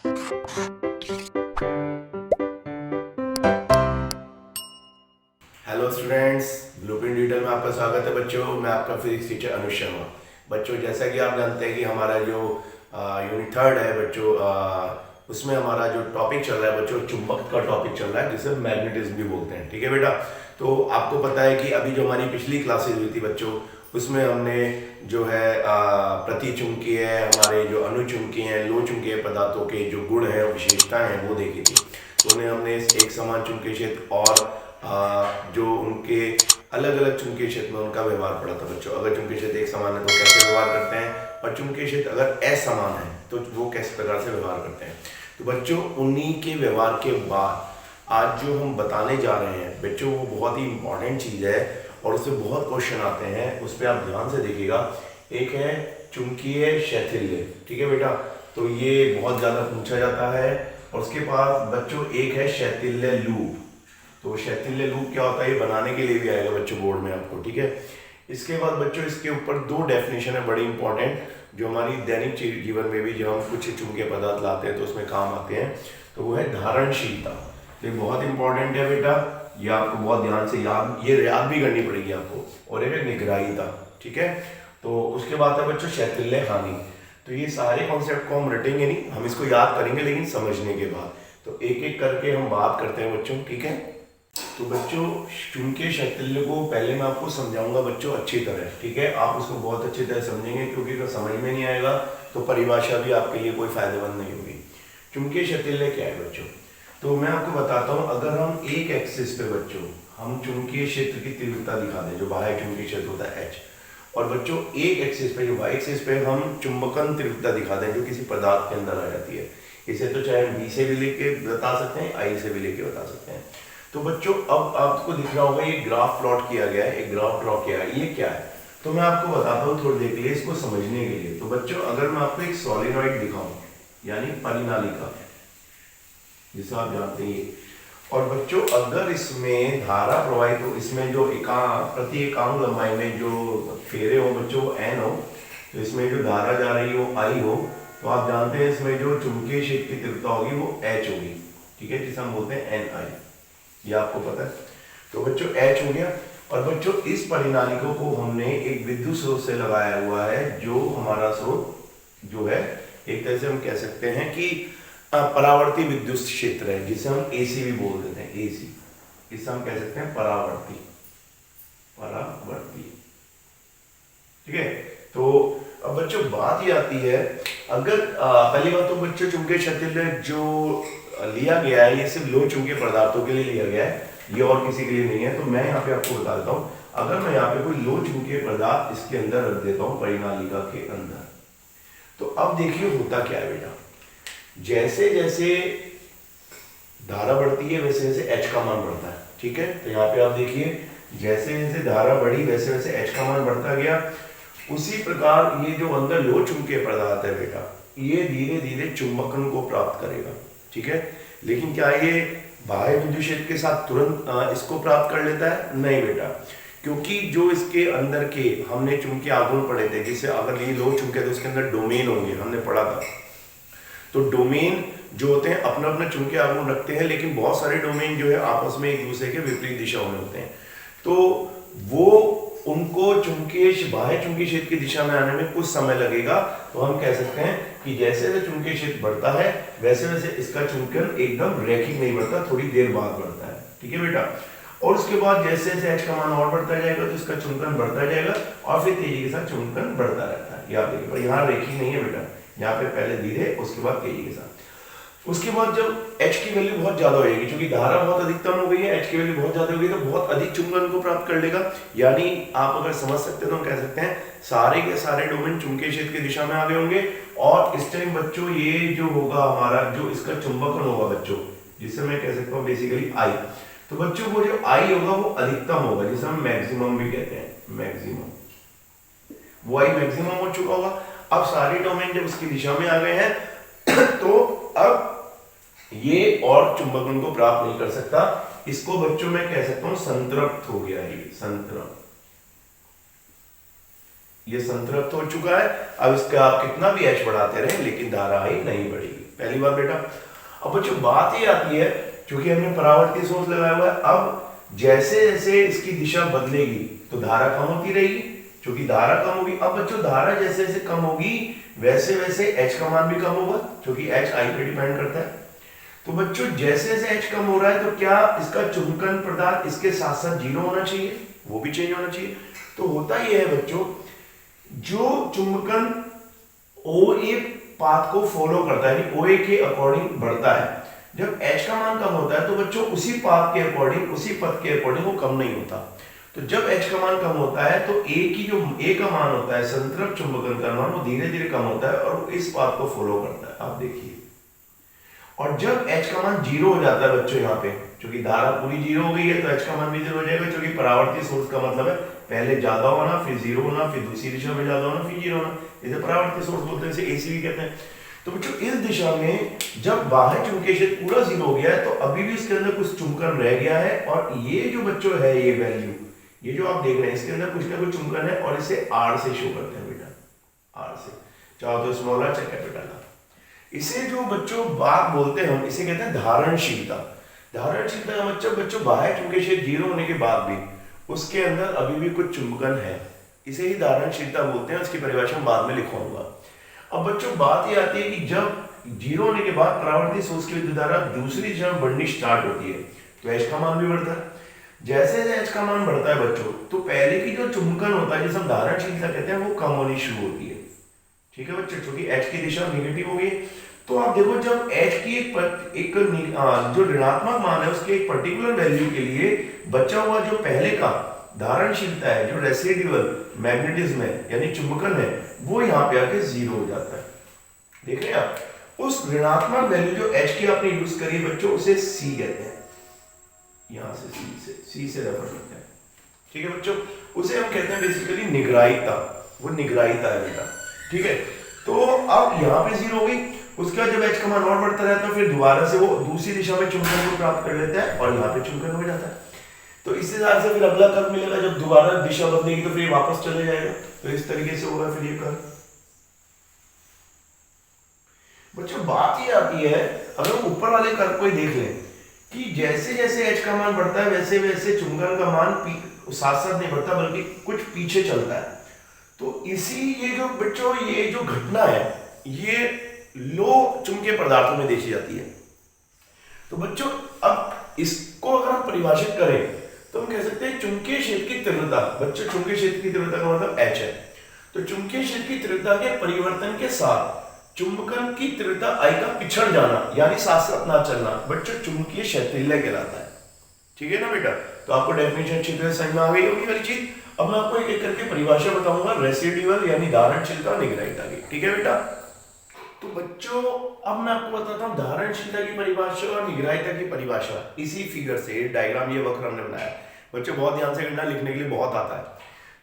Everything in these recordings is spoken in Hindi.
हेलो स्टूडेंट्स, ब्लूप्रिंट डिजिटल में आपका स्वागत है बच्चों। मैं आपका फिजिक्स टीचर अनुज शर्मा। बच्चों, जैसा कि आप जानते हैं कि हमारा जो यूनिट थर्ड है बच्चों, उसमें हमारा जो टॉपिक चल रहा है बच्चों, चुंबक का टॉपिक चल रहा है, जिसे मैग्नेटिज्म भी बोलते हैं। ठीक है बेटा, तो आपको पता है कि अभी जो हमारी पिछली क्लासेज हुई थी बच्चों, उसमें हमने जो है प्रतिचुंबकीय, हमारे जो अनुचुंबकीय हैं, लो चुंबकीय पदार्थों के जो गुण हैं, विशेषताएं हैं, वो देखी थी। तो उन्हें हमने एक समान चुंबकीय क्षेत्र और जो उनके अलग अलग चुंबकीय क्षेत्र में उनका व्यवहार पड़ा था बच्चों। अगर चुंबकीय क्षेत्र एक समान है तो कैसे व्यवहार करते हैं, और चुंबकीय क्षेत्र अगर असमान है तो वो किस प्रकार से व्यवहार करते हैं। तो बच्चों, उन्हीं के व्यवहार के बाद आज जो हम बताने जा रहे हैं बच्चों, वो बहुत ही इंपॉर्टेंट चीज़ है और उससे बहुत क्वेश्चन आते हैं। उस पर आप ध्यान से देखिएगा। एक है चुंबकीय शैथिल्य। ठीक है बेटा, तो ये बहुत ज़्यादा पूछा जाता है। और उसके बाद बच्चों एक है शैथिल्य लूप। तो शैथिल्य लूप क्या होता है, ये बनाने के लिए भी आएगा बच्चों बोर्ड में आपको। ठीक है, इसके बाद बच्चों इसके ऊपर दो डेफिनेशन है बड़ी इंपॉर्टेंट, जो हमारी दैनिक जीवन में भी जब हम कुछ चुंबकीय पदार्थ लाते हैं तो उसमें काम आते हैं। तो वो है धारणशीलता। तो ये बहुत इंपॉर्टेंट है बेटा, ये आपको बहुत ध्यान से याद भी करनी पड़ेगी आपको। और एक है निग्राहिता। ठीक है, तो उसके बाद है बच्चों शैथिल्य हानि। तो ये सारे कॉन्सेप्ट को हम रटेंगे नहीं, हम इसको याद करेंगे लेकिन समझने के बाद। तो एक एक करके हम बात करते हैं बच्चों। ठीक है, तो बच्चों चुंबकीय शैथिल्य को पहले मैं आपको समझाऊंगा बच्चों अच्छी तरह। ठीक है, आप उसको बहुत अच्छी तरह समझेंगे, क्योंकि अगर समझ में नहीं आएगा तो परिभाषा भी आपके लिए कोई फायदेमंद नहीं होगी। चुंबकीय शैथिल्य क्या है बच्चों, तो मैं आपको बताता हूँ। अगर हम एक एक्सिस पे बच्चों हम चुंबकीय क्षेत्र की तीव्रता दिखा दें, जो बाह्य चुंबकीय क्षेत्र होता है H, और बच्चों एक एक्सिस पे, जो वाई एक्सिस पे हम चुंबकन तीव्रता दिखा दें जो किसी पदार्थ के अंदर आ जाती है, इसे तो चाहे हम V से भी लेके बता सकते हैं, I से भी लेके बता सकते हैं। तो बच्चों अब आपको दिख रहा होगा, ये ग्राफ प्लॉट किया गया है, एक ग्राफ ड्रॉ किया है। ये क्या है, तो मैं आपको बताता हूँ थोड़ी देर के लिए इसको समझने के लिए। तो बच्चों, अगर मैं आपको एक सॉलिनॉइड दिखाऊं, यानी परिनालिका, जिसे आप जानते हैं, और बच्चों अगर इसमें धारा प्रवाहित हो, इसमें जो प्रति एकांक लंबाई में जो फेरे हो बच्चों N हो, तो इसमें जो धारा जा रही हो I हो, तो आप जानते हैं इसमें जो चुंबकीय क्षेत्र की तीव्रता होगी वो H होगी। ठीक है, जिसे हम बोलते हैं NI, ये आपको पता है। तो बच्चों H हो गया। और बच्चों इस परिनालिका को हमने एक विद्युत स्रोत से लगाया हुआ है, जो हमारा स्रोत जो है एक तरह से हम कह सकते हैं कि परावर्ती विद्युत क्षेत्र है, जिसे हम AC भी बोल देते हैं। AC, इसे हम कह सकते हैं परावर्ती। ठीक है, तो अब बच्चों बात ये आती है, अगर पहली बात तो बच्चों चुंबकीय शैथिल्य जो लिया गया है ये सिर्फ लो चुंबकीय पदार्थों के लिए लिया गया है, ये और किसी के लिए नहीं है। तो मैं यहाँ पे आपको बता देता हूँ, अगर मैं यहाँ पे कोई लो चुंबकीय पदार्थ इसके अंदर रख देता हूँ परिनालिका के अंदर, तो अब देखिए होता क्या है बेटा, जैसे जैसे धारा बढ़ती है वैसे वैसे H का मान बढ़ता है। ठीक है, तो यहाँ पे आप देखिए जैसे जैसे धारा बढ़ी वैसे वैसे H का मान बढ़ता गया। उसी प्रकार ये जो अंदर लो चुंबकीय पदार्थ है बेटा, ये धीरे धीरे चुंबकन को प्राप्त करेगा। ठीक है, लेकिन क्या ये बाह्य विद्युत क्षेत्र के साथ तुरंत इसको प्राप्त कर लेता है? नहीं बेटा, क्योंकि जो इसके अंदर के हमने चुंबकीय आघूर्ण पढ़े थे, जिसे अगर ये लो चुंबकीय तो इसके अंदर डोमेन होंगे, हमने पढ़ा था। तो डोमेन जो होते हैं अपना अपना चुंबकीय आघूर्ण रखते हैं, लेकिन बहुत सारे डोमेन जो है आपस में एक दूसरे के विपरीत दिशाओं में होते हैं। तो वो उनको बाह्य चुंबकीय क्षेत्र की दिशा में आने में कुछ समय लगेगा। तो हम कह सकते हैं कि जैसे जैसे चुंबकीय क्षेत्र बढ़ता है वैसे वैसे इसका चुंबकन एकदम रैखिक नहीं बढ़ता, थोड़ी देर बाद बढ़ता है। ठीक है बेटा, और उसके बाद जैसे जैसे H का मान और बढ़ता जाएगा तो इसका चुंबकन बढ़ता जाएगा, और फिर तेजी के साथ चुंबकन बढ़ता रहता है। याद रखिए, पर यहाँ रैखिक नहीं है बेटा, यहाँ पे पहले धीरे उसके बाद तेजी के साथ। उसके बाद जब H की वैल्यू बहुत ज्यादा हो जाएगी, क्योंकि धारा बहुत अधिकतम हो गई है, H की वैल्यू बहुत ज्यादा हो गई, तो बहुत अधिक चुंबकन को प्राप्त कर लेगा। यानी आप अगर समझ सकते हैं तो हम कह सकते हैं सारे के सारे डोमेन चुंबकीय क्षेत्र की दिशा में आ गए होंगे। और इस टाइम बच्चों ये जो होगा हमारा, जो इसका चुंबकन होगा बच्चों, जिसे मैं कह सकता हूँ बेसिकली I, तो बच्चों वो जो I होगा वो अधिकतम होगा, जिसे हम मैक्सिमम भी कहते हैं। मैक्सिमम, वो I मैक्सिमम हो चुका होगा। अब सारे डोमेन जब उसकी दिशा में आ गए हैं तो अब ये और चुंबकन को प्राप्त नहीं कर सकता। इसको बच्चों में कह सकता हूं संतृप्त हो गया, ये संतृप्त। ये संतृप्त हो चुका है। अब इसका आप कितना भी एच बढ़ाते रहे लेकिन धारा ही नहीं बढ़ेगी, पहली बात बेटा। अब बच्चों बात ये आती है, क्योंकि हमने परावर्ती सोर्स लगाया हुआ है, अब जैसे जैसे इसकी दिशा बदलेगी तो धारा कम होती रहेगी, क्योंकि धारा कम होगी। अब बच्चों धारा जैसे जैसे कम होगी वैसे वैसे एच का मान भी कम होगा, क्योंकि एच आई पे डिपेंड करता है। तो बच्चों जैसे जैसे एच कम हो रहा है तो क्या इसका चुंबकन पदार्थ इसके साथ साथ जीरो होना चाहिए, वो भी चेंज होना चाहिए। तो होता यह है बच्चों, जो चुंबकन ओ ए पाथ को फॉलो करता है, यानी ओ ए के अकॉर्डिंग बढ़ता है, जब एच का मान कम होता है तो बच्चों उसी पाथ के अकॉर्डिंग, उसी पथ के अकॉर्डिंग वो कम नहीं होता। तो जब एच का मान कम होता है तो ए की जो ए का मान होता है, संतृप्त चुंबकन का मान, वो धीरे धीरे कम होता है और इस पाथ को फॉलो करता है, आप देखिए। और जब एच का मान जीरो हो जाता है बच्चों यहाँ पे, क्योंकि धारा पूरी जीरो हो गई है तो एच का मान भी जीरो हो जाएगा, क्योंकि परावर्ती सोर्स का मतलब है पहले ज्यादा होना, फिर जीरो होना, फिर दूसरी दिशा में ज्यादा होना, फिर जीरो होना, इसे परावर्ती सोर्स बोलते हैं, इसे एसी भी कहते हैं। तो बच्चों इस दिशा में जब बाह्य चुंबकीय क्षेत्र पूरा जीरो हो गया है तो अभी भी इसके अंदर कुछ चुंबकन रह गया है, और ये जो बच्चों है ये वैल्यू, ये जो आप देख रहे हैं इसके अंदर कुछ ना कुछ चुंबकन है, और इसे आर से शो करते हैं बेटा, आर से, चाहे तो स्मॉल आर चाहे कैपिटल आर। इसे जो बच्चों बात बोलते हैं हम, इसे कहते हैं धारणशीलता। धारणशीलता का मतलब बच्चों बाह्य चुंबकीय क्षेत्र जीरो होने के बाद भी उसके अंदर अभी भी कुछ चुंबकन है, इसे ही धारणशीलता बोलते हैं। उसकी परिभाषा बाद में लिखवाऊंगा। अब बच्चों बात ये आती है कि जब जीरो होने के बाद परावर्ती सोर्स की विद्युत धारा दूसरी दिशा में बढ़नी स्टार्ट होती है तो एच का मान भी बढ़ता है। जैसे जैसे एच का मान बढ़ता है बच्चों, तो पहले की जो चुंबकन होता है जिसे हम धारणशीलता कहते हैं, वो कम होनी शुरू होती है, ठीक है बच्चों, क्योंकि एच की दिशा नेगेटिव हो गई। तो आप देखो जब एच की एक जो ऋणात्मक मान है उसके एक पर्टिकुलर वैल्यू के लिए बचा हुआ जो पहले का धारणशीलता है, जो रेसिडुअल मैग्नेटिज्म है यानी चुंबकन है, वो यहाँ पे आके जीरो हो जाता है। देख रहे हैं आप, उस ऋणात्मक वैल्यू जो एच की आपने यूज करी बच्चों, उसे सी कहते हैं, यहां से सी से रेफर करते हैं, ठीक है बच्चों। उसे हम कहते हैं बेसिकली निग्राहिकता, वो निग्राहिकता है बेटा, ठीक है। तो अब यहाँ पे जीरो हो गई, उसके बाद जब एच का मान और बढ़ता रहता है फिर दोबारा से वो दूसरी दिशा में चुंबकन को प्राप्त कर लेता है और यहाँ पे चुंबकन हो जाता है। तो इस हिसाब से फिर अगला कर्व मिलेगा, जब दोबारा दिशा बदलेगी तो फिर वापस चले जाएगा, तो इस तरीके से होगा फिर ये कर्व। बच्चों बात ये आती है, अगर हम ऊपर वाले कर्व को ही देख लें कि जैसे जैसे एच का मान बढ़ता है वैसे वैसे चुंबकन का मान साथ साथ नहीं बढ़ता बल्कि कुछ पीछे चलता है। तो इसी ये जो बच्चों ये जो घटना है ये लो चुंबकीय पदार्थों में देखी जाती है। तो बच्चों अब इसको अगर हम परिभाषित करें तो हम कह सकते हैं चुंबकीय क्षेत्र की तीव्रता, बच्चों चुंबकीय क्षेत्र की तीव्रता का मतलब एच है। तो चुंबकीय क्षेत्र की तीव्रता के परिवर्तन के साथ चुंबकन की तीव्रता आई का पिछड़ जाना यानी साथ साथ ना चलना बच्चों चुंबकीय क्षेत्रल्य कहलाता है, ठीक है ना बेटा। तो आपको डेफिनेशन अच्छी तरह समझ में आ गई होगी वाली चीज। अब मैं आपको एक एक करके परिभाषा बताऊंगा रेसिडुअल यानी धारणशीलता और निग्राहिकता की, ठीक है बेटा। तो बच्चों अब मैं आपको बताता हूँ धारणशीलता की परिभाषा और निग्राहिकता की परिभाषा इसी फिगर से, डायग्राम ये वक्र हमने बनाया। बच्चों बहुत ध्यान से करना, लिखने के लिए बहुत आता है।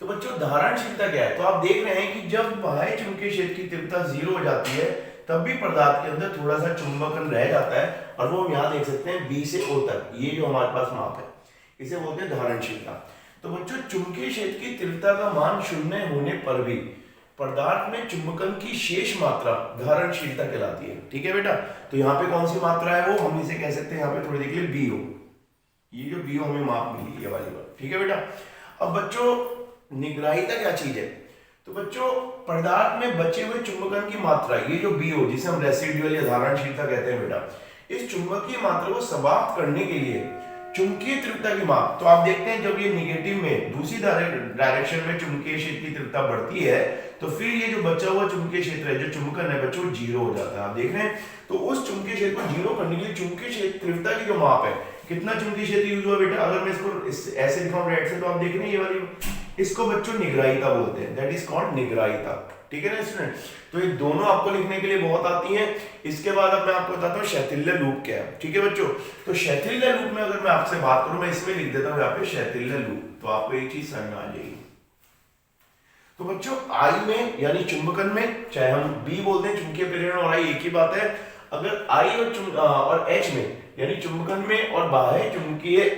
तो बच्चों धारणशीलता क्या है, तो आप देख रहे हैं कि जब बाह्य चुंबकीय क्षेत्र की तीव्रता जीरो हो जाती है तब भी पदार्थ के अंदर थोड़ा सा चुंबकन रह जाता है, और वो हम यहाँ देख सकते हैं बी से ओ तक, ये जो हमारे पास माप है इसे बोलते हैं धारणशीलता। तो बच्चों चुंबकीय क्षेत्र की तीव्रता का मान शून्य होने पर भी पदार्थ में चुंबकन की शेष मात्रा धारणशीलता कहलाती है, ठीक है बेटा। तो यहाँ पे कौन सी मात्रा है वो हम इसे कह सकते हैं, यहाँ पे थोड़ी देख लिए बीओ, ये जो बीओ हमें माप मिली है वाली बात, ठीक है बेटा। अब बच्चों निग्राहिकता क्या चीज है, तो बच्चों पदार्थ में बचे हुए चुंबकन की मात्रा, ये जो बीओ जिसे हम रेसिडुअल या धारणशीलता कहते हैं बेटा, इस चुंबकीय मात्रा को समाप्त करने के लिए चुंबकीय तीव्रता की माप। तो आप देखते हैं जब ये निगेटिव में दूसरी डायरेक्शन में चुंबकीय क्षेत्र की तीव्रता बढ़ती है तो फिर ये जो बचा हुआ चुंबकीय क्षेत्र है जो चुंबकन है बच्चों जीरो हो जाता है, आप देख रहे हैं। तो उस चुंबकीय क्षेत्र को जीरो करने के लिए चुंबकीय क्षेत्र तीव्रता की जो माप है, कितना चुंबकीय क्षेत्र यूज हुआ बेटा, अगर मैं इसको ऐसे दिखाऊं राइट से, तो आप देख रहे हैं ये वाली, इसको बच्चों निग्राहिकता बोलते हैं, दैट इज कॉल्ड निग्राहिकता, ठीक है ना स्टूडेंट। तो ये दोनों आपको लिखने के लिए बहुत आती हैं। इसके बाद अब मैं आपको बताता हूँ शैथिल्य लूप क्या है, ठीक है बच्चों। तो शैथिल्य लूप में अगर मैं आपसे बात करूं, मैं इसमें लिख देता हूँ यहाँ पे शैथिल्य लूप, तो आपको एक चीज समझ में आ जाएगी। तो बच्चों आई में यानी चुंबकन में, चाहे हम बी बोलते हैं चुंबकीय प्रेरण और आई एक ही बात है, अगर आई और एच में यानी चुंबकन में और बाह्य चुंबकीय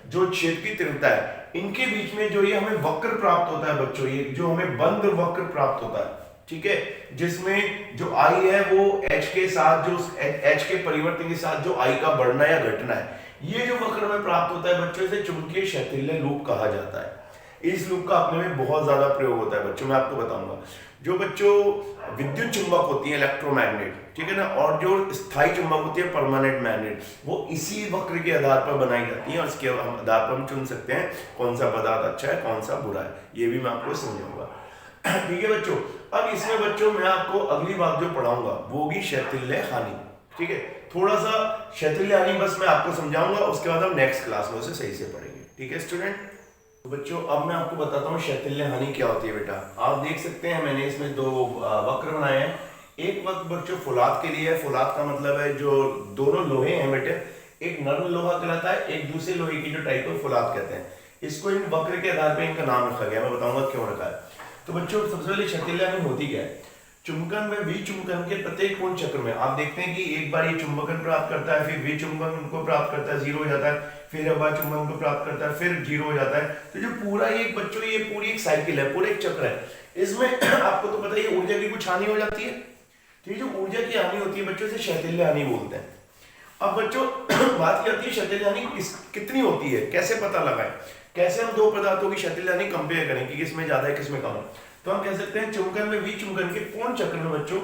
जो क्षेत्र की तीव्रता है, इनके बीच में जो ये हमें वक्र प्राप्त होता है बच्चों, ये जो हमें बंद वक्र प्राप्त होता है, ठीक है, जिसमें जो आई है वो एच के साथ, जो एच के परिवर्तन के साथ जो आई का बढ़ना या घटना है, ये जो वक्र में प्राप्त होता है बच्चों, इसे चुंबकीय क्षैतिल्य लूप कहा जाता है। इस लूप का अपने में बहुत ज्यादा प्रयोग होता है बच्चों, मैं आपको बताऊंगा। जो बच्चों विद्युत चुंबक होती है इलेक्ट्रोमैग्नेट, ठीक है ना, और जो स्थायी चुंबक होती है परमानेंट मैग्नेट, वो इसी वक्र के आधार पर बनाई जाती है और इसके आधार पर हम चुन सकते हैं कौन सा पदार्थ अच्छा है कौन सा बुरा है, ये भी मैं आपको समझाऊंगा। ठीक है बच्चों, अब इसमें बच्चों मैं आपको अगली बात जो पढ़ाऊंगा वो भी क्षैतिल्य हानि, ठीक है, थोड़ा सा क्षैतिल्य हानि बस मैं आपको समझाऊंगा, उसके बाद हम नेक्स्ट क्लास में उसे सही से पढ़ेंगे, ठीक है स्टूडेंट। तो बच्चों अब मैं आपको बताता हूँ क्षैतिल्य हानि क्या होती है बेटा। आप देख सकते हैं मैंने इसमें दो वक्र बनाए हैं। एक वक्र बच्चों फुलाद के लिए है, फुलाद का मतलब है जो दोनों लोहे हैं बेटे, एक नर्म लोहा कहलाता है, एक दूसरे लोहे की जो टाइप को फुलाद कहते हैं। इसको इन वक्र के आधार पर इनका नाम रखा गया, मैं बताऊंगा क्यों रखा है। तो बच्चों सबसे पहले क्षैतिल्य हानि होती क्या है। चुंबकन में विचुंबकन के प्रत्येक पूर्ण चक्र में आप देखते हैं कि एक बार ये चुंबकन प्राप्त करता है, फिर विचुंबकन को प्राप्त करता है, जीरो हो जाता है, फिर एक बार चुंबकन को प्राप्त करता है, फिर जीरो हो जाता है। तो जो पूरा ये बच्चों ये पूरी एक साइकिल है, पूरा एक चक्र है, इसमें आपको तो पता ही है ऊर्जा की कुछ हानि हो जाती है। तो ये जो ऊर्जा की हानि होती है बच्चों से क्षैतिल्य हानि बोलते हैं। अब बच्चों बात क्या होती है क्षैतिल्य हानि कितनी होती है, कैसे पता लगाएं, कैसे हम दो पदार्थों की क्षैतिल्य हानि कंपेयर करें कि किसमें ज्यादा है किसमें कम है। तो हम कह सकते हैं चुंबकन में विचुंबकन के पूर्ण चक्र में बच्चों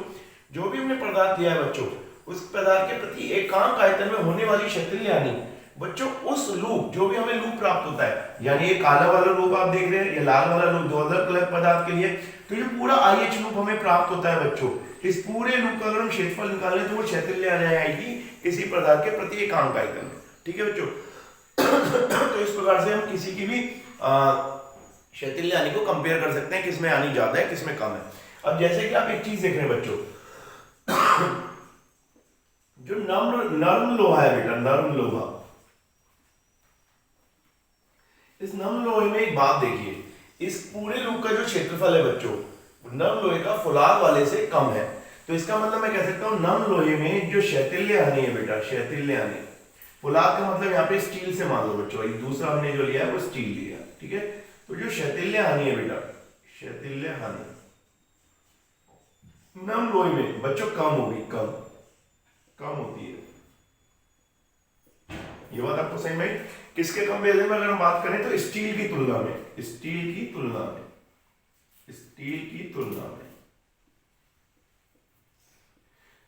जो भी हमने पदार्थ लिया है बच्चों, उस पदार्थ के प्रति एकांक आयतन में होने वाली क्षैतिल्य हानि बच्चों उस लूप जो भी हमें लूप प्राप्त होता है, यानी ये काला वाला लूप आप देख रहे हैं, ये लाल वाला लूप दो अलग अलग पदार्थ के लिए, तो ये पूरा आईएच लूप हमें प्राप्त होता है बच्चों। इस पूरे लूप का अगर हम क्षेत्रफल निकालें तो वो क्षैतिल्य हानि आएगी किसी पदार्थ के प्रति एकांक आयतन में, ठीक है बच्चों। तो इस प्रकार से हम किसी की भी क्षैतिल्य हानि को कंपेयर कर सकते हैं, किसमें हानि ज्यादा है किसमें कम है। अब जैसे कि आप एक चीज देख रहे हैं बच्चों, जो नर्म लोहा है बेटा, नर्म लोहा, इस नर्म लोहे में एक बात देखिए, इस पूरे लूप का जो क्षेत्रफल है बच्चों नर्म लोहे का फुलाद वाले से कम है। तो इसका मतलब मैं कह सकता हूं नर्म लोहे में जो क्षैतिल्य हानि है बेटा, क्षैतिल्य हानि, फुलाद का मतलब यहाँ पे स्टील से मान लो बच्चों, दूसरा हमने जो लिया है वो स्टील लिया, ठीक है। तो जो क्षैतिल्य हानि है बेटा, क्षैतिल्य हानि नर्म लोहे में बच्चों कम होगी, कम होती है। ये बात आपको सही में, किसके कंपेरिजन में अगर हम बात करें तो स्टील की तुलना में, स्टील की तुलना में, स्टील की तुलना में।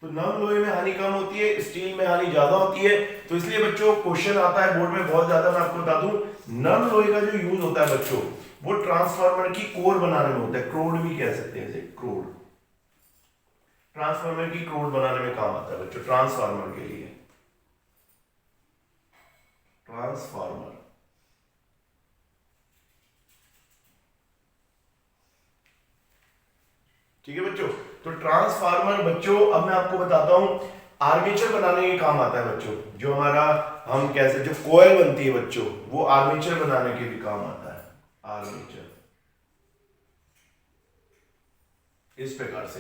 तो नर्म लोहे में हानि कम होती है, स्टील में हानि ज्यादा होती है। तो इसलिए बच्चों क्वेश्चन आता है बोर्ड में बहुत ज्यादा, मैं आपको बता दूं नर्म लोहे का जो यूज होता है बच्चों वो ट्रांसफार्मर की कोर बनाने में होता है, क्रोड भी कह सकते हैं इसे, क्रोड, ट्रांसफार्मर की क्रोड बनाने में काम आता है बच्चों, ट्रांसफार्मर के लिए, ट्रांसफार्मर। ठीक है बच्चों, तो ट्रांसफार्मर बच्चों अब मैं आपको बताता हूं आर्मेचर बनाने के काम आता है बच्चों, जो हमारा हम कैसे जो कोयल बनती है बच्चों वो आर्मेचर बनाने के भी काम आता है, आर्मेचर, इस प्रकार से,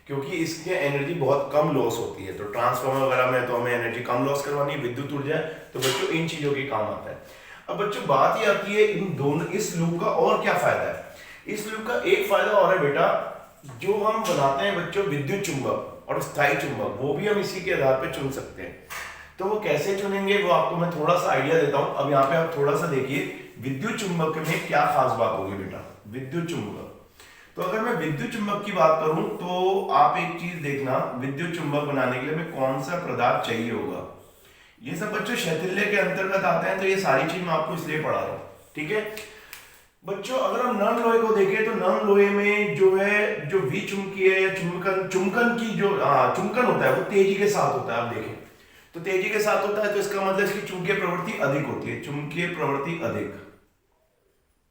क्योंकि इसकी एनर्जी बहुत कम लॉस होती है। तो ट्रांसफार्मर वगैरह में तो हमें एनर्जी कम लॉस करवानी है, विद्युत ऊर्जा, तो बच्चों इन चीजों के काम आता है। अब बच्चों बात ये आती है इन दोनों, इस लूप का और क्या फायदा है। इस लूप का एक फायदा और है बेटा, जो हम बनाते हैं बच्चों विद्युत चुंबक और स्थायी चुंबक, वो भी हम इसी के आधार पर चुन सकते हैं। तो वो कैसे चुनेंगे वो आपको मैं थोड़ा सा आइडिया देता हूं। अब यहाँ पे आप थोड़ा सा देखिए विद्युत चुंबक में क्या खास बात होगी बेटा, विद्युत चुंबक। तो अगर मैं विद्युत चुंबक की बात करूं तो आप एक चीज देखना, विद्युत चुंबक बनाने के लिए हमें कौन सा पदार्थ चाहिए होगा। ये सब बच्चों क्षैतिल्य के अंतर्गत आते हैं, तो ये सारी चीज मैं आपको इसलिए पढ़ा रहा हूं, ठीक है बच्चों। अगर हम नर्म लोहे को देखें तो नर्म लोहे में जो है जो विचुंबकीय या चुंबकन की जो चुंबकन होता है वो तेजी के साथ होता है। आप देखें तो तेजी के साथ होता है, तो इसका मतलब इसकी चुंबकीय प्रवृत्ति अधिक होती है, चुंबकीय प्रवृत्ति अधिक,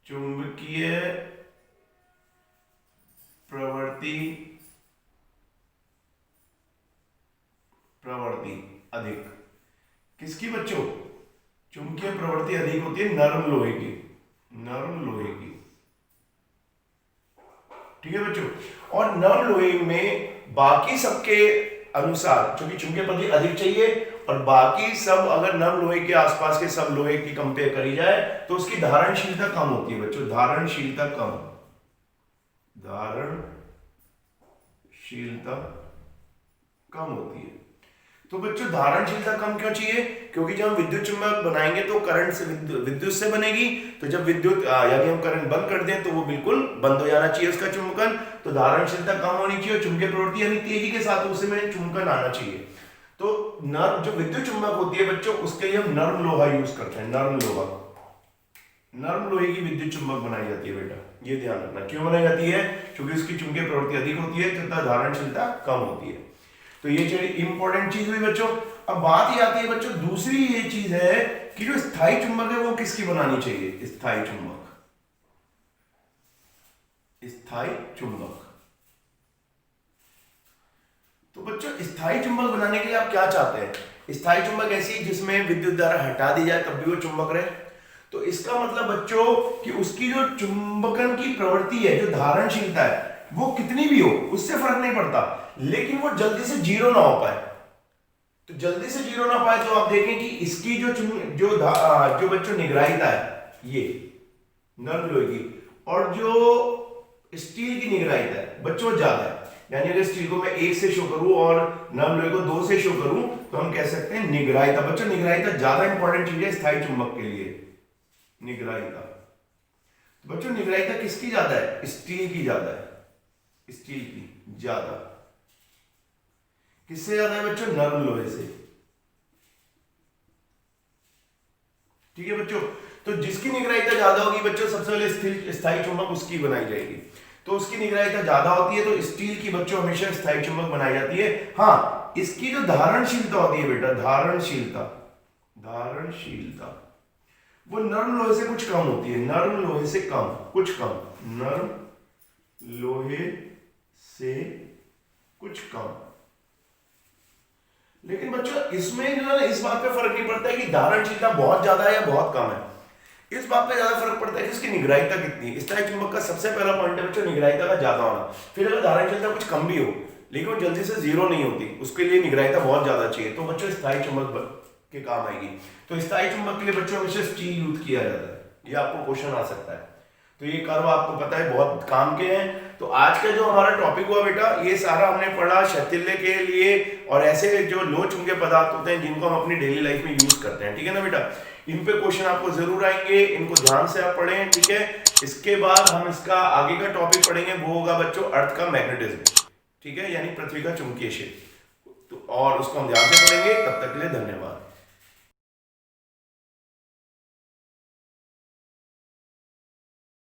चुंबकीय प्रवृत्ति अधिक किसकी बच्चों, चुंबकीय प्रवृत्ति अधिक होती है नर्म लोहे की, नर्म लोहे की, ठीक है बच्चों। और नर्म लोहे में बाकी सबके अनुसार, क्योंकि चुंबकीय प्रति अधिक चाहिए और बाकी सब अगर नर्म लोहे के आसपास के सब लोहे की कंपेयर करी जाए तो उसकी धारणशीलता कम होती है बच्चों, धारणशीलता कम होती है। तो बच्चों धारणशीलता कम क्यों चाहिए? क्योंकि जब हम विद्युत चुंबक बनाएंगे तो करंट से विद्युत से बनेगी, तो जब विद्युत यदि हम करंट बंद कर दें तो वो बिल्कुल बंद हो जाना चाहिए उसका चुंबकन। तो धारणशीलता कम होनी चाहिए, चुंबकीय प्रवृत्ति यानी तेजी के साथ उसमें चुंबकन आना चाहिए। तो नर्म जो विद्युत चुंबक होती है बच्चों, उसके लिए हम नर्म लोहा यूज करते हैं, नर्म लोहे की विद्युत चुंबक बनाई जाती है बेटा, ये ध्यान रखना। क्यों बनाई जाती है? क्योंकि उसकी चुंबकीय प्रवृत्ति अधिक होती है तथा धारणशीलता कम होती है। तो ये चीज इंपॉर्टेंट चीज हुई बच्चों। अब बात ये आती है बच्चों, दूसरी ये चीज है कि जो स्थायी चुंबक है वो किसकी बनानी चाहिए? स्थायी चुंबक। तो बच्चों स्थायी चुंबक बनाने के लिए आप क्या चाहते हैं? स्थायी चुंबक ऐसी जिसमें विद्युत धारा हटा दी जाए तब भी वो चुंबक रहे। तो इसका मतलब बच्चों कि उसकी जो चुंबकन की प्रवृत्ति है, जो धारणशीलता है, वो कितनी भी हो उससे फर्क नहीं पड़ता, लेकिन वो जल्दी से जीरो ना हो पाए। तो जल्दी से जीरो ना पाए तो आप देखें कि इसकी जो बच्चों निगराहिता है, ये नर्म लोहे की, और जो स्टील की निगराहिता है बच्चों ज्यादा है। यानी अगर स्टील को मैं 1 से शो करूं और नर्म लोहे को 2 से शो करूं तो हम कह सकते हैं निगराहिता। बच्चों निगराहिता ज्यादा इंपॉर्टेंट चीज है स्थायी चुंबक के लिए, निगराहिता। तो बच्चों निगराहिता किसकी ज्यादा है? स्टील की ज्यादा है, स्टील की ज्यादा। किससे ज्यादा है बच्चों? नर्म लोहे से। ठीक है बच्चों, तो जिसकी निगराहिता ज्यादा होगी बच्चों सबसे पहले स्थायी चुंबक उसकी बनाई जाएगी। तो उसकी निगराहिता ज्यादा होती है तो स्टील की बच्चों हमेशा स्थायी चुंबक बनाई जाती है। हाँ, इसकी जो धारणशीलता होती है बेटा, धारणशीलता वो नर्म लोहे से कुछ कम होती है, नर्म लोहे से कुछ कम। लेकिन बच्चों इसमें जो है इस बात पे फर्क नहीं पड़ता है कि धारणशीलता बहुत ज्यादा है या बहुत कम है। इस बात पे ज्यादा फर्क पड़ता है कि इसकी निगराहिता कितनी है। स्थायी चुंबक का सबसे पहला पॉइंट है बच्चों निगराहिता का ज्यादा होना। फिर अगर धारणशीलता कुछ कम भी हो लेकिन वो जल्दी से जीरो नहीं होती, उसके लिए निगराहिता बहुत ज्यादा चाहिए, तो बच्चों स्थायी चुंबक के काम आएगी। तो स्थायी चुंबक के लिए बच्चों हमेशा स्टील यूज किया जाता है, ये आपको क्वेश्चन आ सकता है। तो ये कर्व आपको पता है बहुत काम के हैं। तो आज का जो हमारा टॉपिक हुआ बेटा, ये सारा हमने पढ़ा शैथिल्य के लिए और ऐसे जो लो चुंबकीय पदार्थ होते हैं जिनको हम अपनी डेली लाइफ में यूज करते हैं। ठीक है ना बेटा, इन पे क्वेश्चन आपको जरूर आएंगे, इनको ध्यान से आप पढ़ें। ठीक है, इसके बाद हम इसका आगे का टॉपिक पढ़ेंगे, वो होगा बच्चों अर्थ का मैग्नेटिज्म। ठीक है, यानी पृथ्वी का चुंबकीय क्षेत्र। तो और उसको हम ध्यान से पढ़ेंगे। तब तक के लिए धन्यवाद।